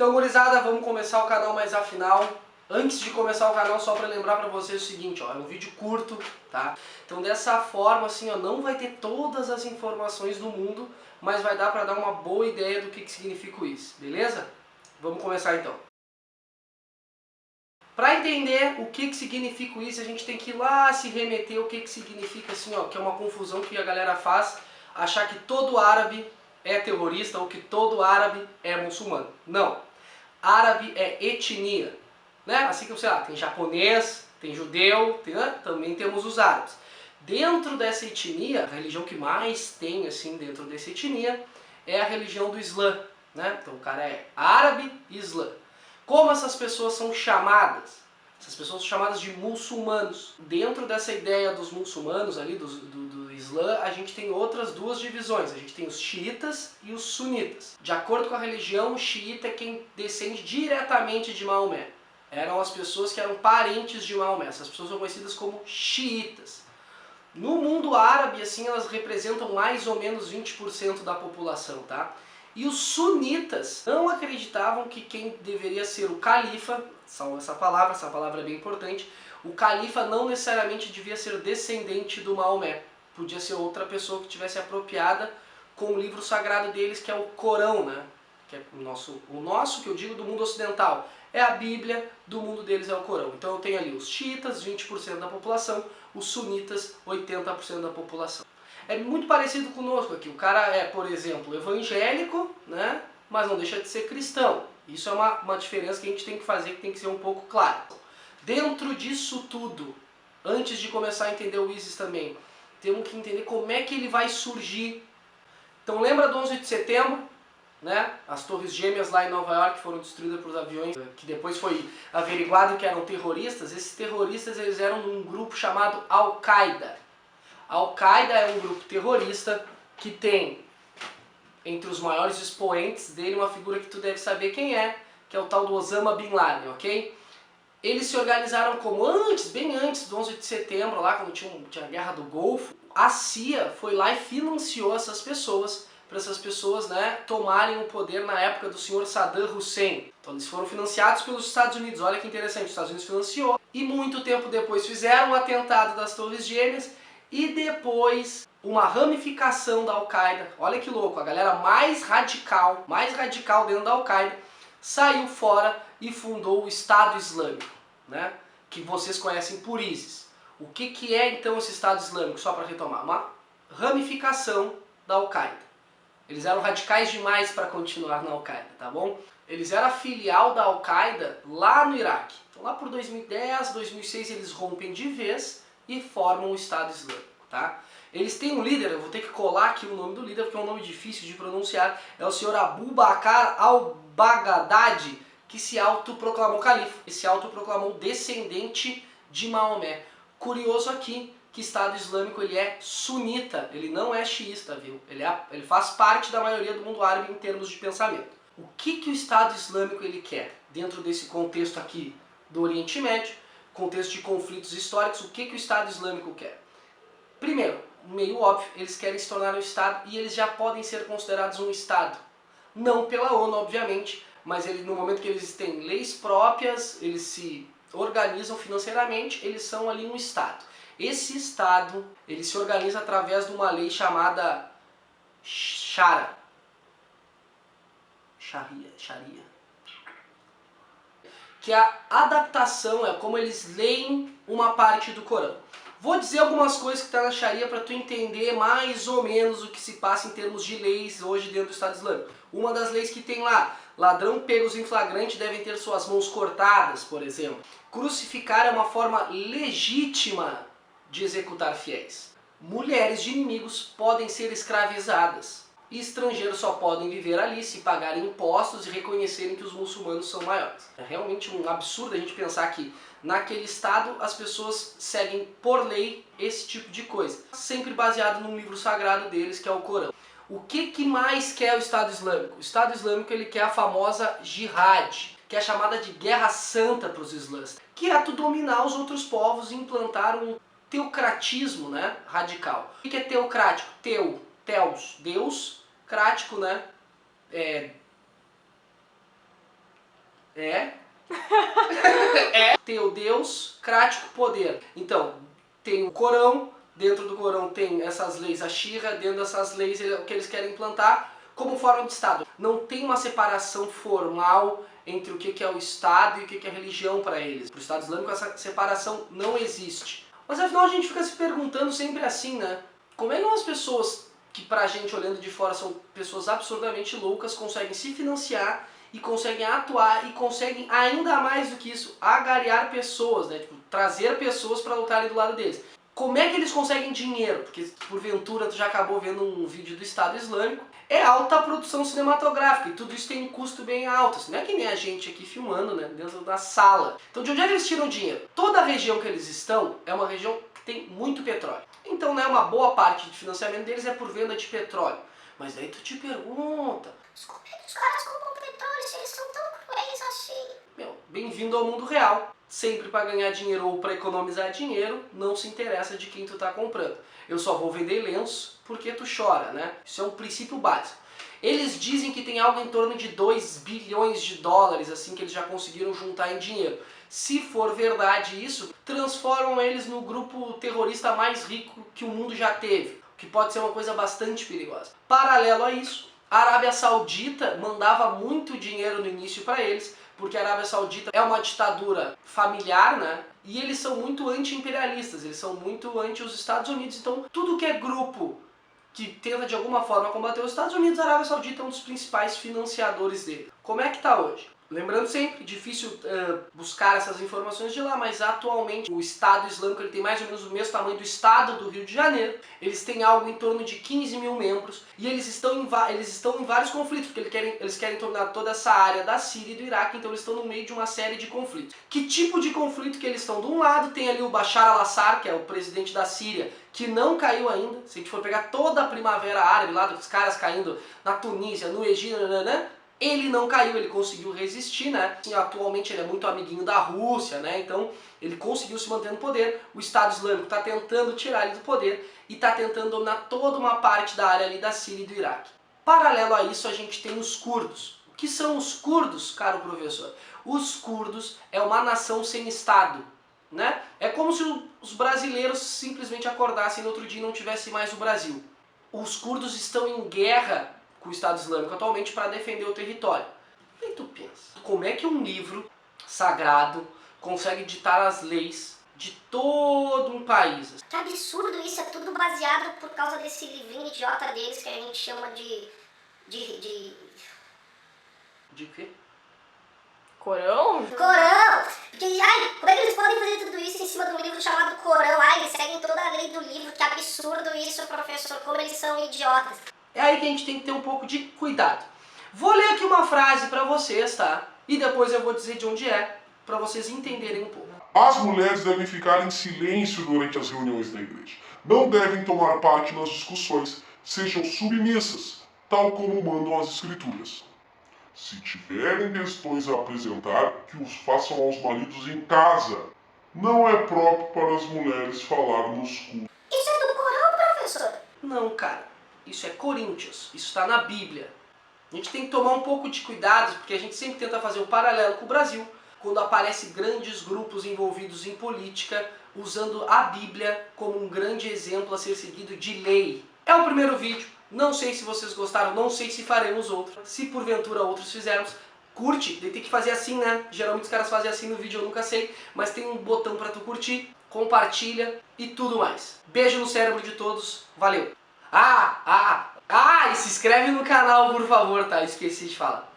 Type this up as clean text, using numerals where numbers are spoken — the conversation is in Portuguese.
Então, gurizada, vamos começar o canal, mas afinal, antes de começar o canal, só para lembrar para vocês o seguinte, ó, é um vídeo curto, tá? Então dessa forma, assim, ó, não vai ter todas as informações do mundo, mas vai dar para dar uma boa ideia do que significa isso, beleza? Vamos começar então. Para entender o que significa isso, a gente tem que ir lá se remeter o que significa, assim, ó, que é uma confusão que a galera faz, achar que todo árabe é terrorista ou que todo árabe é muçulmano. Não. Árabe é etnia, né? Assim que, sei lá, tem japonês, tem judeu, também temos os árabes. Dentro dessa etnia, a religião que mais tem, assim, dentro dessa etnia, é a religião do Islã, né? Então o cara é árabe e Islã. Como essas pessoas são chamadas? Essas pessoas são chamadas de muçulmanos. Dentro dessa ideia dos muçulmanos ali, do Islã, a gente tem outras duas divisões. A gente tem os xiitas e os sunitas. De acordo com a religião, o xiita é quem descende diretamente de Maomé. Eram as pessoas que eram parentes de Maomé. Essas pessoas são conhecidas como xiitas. No mundo árabe, assim, elas representam mais ou menos 20% da população, tá? E os sunitas não acreditavam que quem deveria ser o califa, salvo essa palavra é bem importante, o califa não necessariamente devia ser descendente do Maomé. Podia ser outra pessoa que tivesse apropriada com o livro sagrado deles, que é o Corão, né? Que é o nosso, que eu digo, do mundo ocidental. É a Bíblia, do mundo deles é o Corão. Então eu tenho ali os xiitas, 20% da população, os sunitas, 80% da população. É muito parecido conosco aqui. O cara é, por exemplo, evangélico, né? Mas não deixa de ser cristão. Isso é uma diferença que a gente tem que fazer, que tem que ser um pouco clara. Dentro disso tudo, antes de começar a entender o ISIS também, temos que entender como é que ele vai surgir. Então lembra do 11 de setembro? Né? As torres gêmeas lá em Nova York foram destruídas por aviões que depois foi averiguado que eram terroristas. Esses terroristas eles eram num grupo chamado Al-Qaeda. Al-Qaeda é um grupo terrorista que tem entre os maiores expoentes dele uma figura que tu deve saber quem é, que é o tal do Osama Bin Laden, ok? Eles se organizaram como bem antes do 11 de setembro, lá quando tinha a Guerra do Golfo. A CIA foi lá e financiou essas pessoas, para essas pessoas, né, tomarem o poder na época do senhor Saddam Hussein. Então eles foram financiados pelos Estados Unidos, olha que interessante, os Estados Unidos financiou. E muito tempo depois fizeram o atentado das Torres Gêmeas e depois uma ramificação da Al-Qaeda. Olha que louco, a galera mais radical dentro da Al-Qaeda, saiu fora e fundou o Estado Islâmico, né, que vocês conhecem por ISIS. O que é então esse Estado Islâmico? Só para retomar, uma ramificação da Al-Qaeda. Eles eram radicais demais para continuar na Al-Qaeda, tá bom? Eles eram a filial da Al-Qaeda lá no Iraque. Então lá por 2010, 2006 eles rompem de vez e formam o Estado Islâmico, tá? Eles têm um líder, eu vou ter que colar aqui o nome do líder porque é um nome difícil de pronunciar, é o senhor Abu Bakr al-Baghdadi, que se autoproclamou califa, e se autoproclamou descendente de Maomé. Curioso aqui que Estado Islâmico ele é sunita, ele não é xiita, viu? Ele faz parte da maioria do mundo árabe em termos de pensamento. O que o Estado Islâmico ele quer? Dentro desse contexto aqui do Oriente Médio, contexto de conflitos históricos, o que o Estado Islâmico quer? Primeiro, meio óbvio, eles querem se tornar um Estado e eles já podem ser considerados um Estado. Não pela ONU, obviamente, mas no momento que eles têm leis próprias, eles se organizam financeiramente, eles são ali um Estado. Esse Estado, ele se organiza através de uma lei chamada Sharia. Que a adaptação é como eles leem uma parte do Corão. Vou dizer algumas coisas que estão na Sharia para tu entender mais ou menos o que se passa em termos de leis hoje dentro do Estado Islâmico. Uma das leis que tem lá, ladrão pegos em flagrante devem ter suas mãos cortadas, por exemplo. Crucificar é uma forma legítima de executar fiéis. Mulheres de inimigos podem ser escravizadas. E estrangeiros só podem viver ali se pagarem impostos e reconhecerem que os muçulmanos são maiores. É realmente um absurdo a gente pensar que naquele estado as pessoas seguem por lei esse tipo de coisa. Sempre baseado num livro sagrado deles, que é o Corão. O que mais quer o Estado Islâmico? O Estado Islâmico ele quer a famosa jihad, que é chamada de guerra santa para os islãs, que é tu dominar os outros povos e implantar um teocratismo, né, radical. O que é teocrático? Theos, Deus, crático, né, É? É. Teu Deus, crático poder. Então, tem o Corão, dentro do Corão tem essas leis, a Shira, dentro dessas leis o que eles querem implantar como forma de Estado. Não tem uma separação formal entre o que é o Estado e o que é a religião para eles. Para o Estado Islâmico essa separação não existe. Mas afinal a gente fica se perguntando sempre assim, né? Como é que umas pessoas que pra gente olhando de fora são pessoas absurdamente loucas conseguem se financiar e conseguem atuar e conseguem ainda mais do que isso, agariar pessoas, né? Tipo, trazer pessoas para lutarem do lado deles. Como é que eles conseguem dinheiro? Porque porventura tu já acabou vendo um vídeo do Estado Islâmico. É alta produção cinematográfica e tudo isso tem um custo bem alto. Assim, não é que nem a gente aqui filmando, né, dentro da sala. Então de onde é que eles tiram dinheiro? Toda a região que eles estão é uma região que tem muito petróleo. Então né, uma boa parte de financiamento deles é por venda de petróleo. Mas daí tu te pergunta... Como é que os caras compram petróleo se eles são tão cruéis assim? Meu, bem-vindo ao mundo real. Sempre para ganhar dinheiro ou para economizar dinheiro, não se interessa de quem tu tá comprando. Eu só vou vender lenço porque tu chora, né? Isso é um princípio básico. Eles dizem que tem algo em torno de 2 bilhões de dólares, assim, que eles já conseguiram juntar em dinheiro. Se for verdade isso, transformam eles no grupo terrorista mais rico que o mundo já teve, o que pode ser uma coisa bastante perigosa. Paralelo a isso, a Arábia Saudita mandava muito dinheiro no início para eles, porque a Arábia Saudita é uma ditadura familiar, né? E eles são muito anti-imperialistas, eles são muito anti os Estados Unidos, então tudo que é grupo que tenta de alguma forma combater os Estados Unidos, a Arábia Saudita é um dos principais financiadores dele. Como é que tá hoje? Lembrando sempre, difícil buscar essas informações de lá, mas atualmente o Estado Islâmico ele tem mais ou menos o mesmo tamanho do Estado do Rio de Janeiro. Eles têm algo em torno de 15 mil membros e eles estão em vários conflitos, porque eles querem tornar toda essa área da Síria e do Iraque, então eles estão no meio de uma série de conflitos. Que tipo de conflito que eles estão? De um lado tem ali o Bashar al-Assad, que é o presidente da Síria, que não caiu ainda. Se a gente for pegar toda a primavera árabe, lá dos caras caindo na Tunísia, no Egito, ele não caiu, ele conseguiu resistir, né? E atualmente ele é muito amiguinho da Rússia, né? Então ele conseguiu se manter no poder. O Estado Islâmico está tentando tirar ele do poder e está tentando dominar toda uma parte da área ali da Síria e do Iraque. Paralelo a isso a gente tem os curdos. O que são os curdos, caro professor? Os curdos é uma nação sem Estado, né? É como se os brasileiros simplesmente acordassem no outro dia e não tivesse mais o Brasil. Os curdos estão em guerra com o Estado Islâmico atualmente para defender o território. E tu pensa, como é que um livro sagrado consegue ditar as leis de todo um país? Que absurdo isso, é tudo baseado por causa desse livrinho idiota deles que a gente chama de quê? Corão? Corão! Porque, ai, como é que eles podem fazer tudo isso em cima de um livro chamado Corão? Ai, eles seguem toda a lei do livro, que absurdo isso, professor, como eles são idiotas. É aí que a gente tem que ter um pouco de cuidado. Vou ler aqui uma frase para vocês, tá? E depois eu vou dizer de onde é, para vocês entenderem um pouco. As mulheres devem ficar em silêncio durante as reuniões da igreja. Não devem tomar parte nas discussões, sejam submissas, tal como mandam as escrituras. Se tiverem questões a apresentar, que os façam aos maridos em casa. Não é próprio para as mulheres falar nos cultos. Isso é do Corão, professor? Não, cara. Isso é Coríntios. Isso está na Bíblia. A gente tem que tomar um pouco de cuidado, porque a gente sempre tenta fazer um paralelo com o Brasil, quando aparecem grandes grupos envolvidos em política, usando a Bíblia como um grande exemplo a ser seguido de lei. É o primeiro vídeo. Não sei se vocês gostaram, não sei se faremos outro. Se porventura outros fizermos, curte. Tem que fazer assim, né? Geralmente os caras fazem assim no vídeo, eu nunca sei. Mas tem um botão para tu curtir, compartilha e tudo mais. Beijo no cérebro de todos. Valeu! E se inscreve no canal, por favor, tá? Esqueci de falar.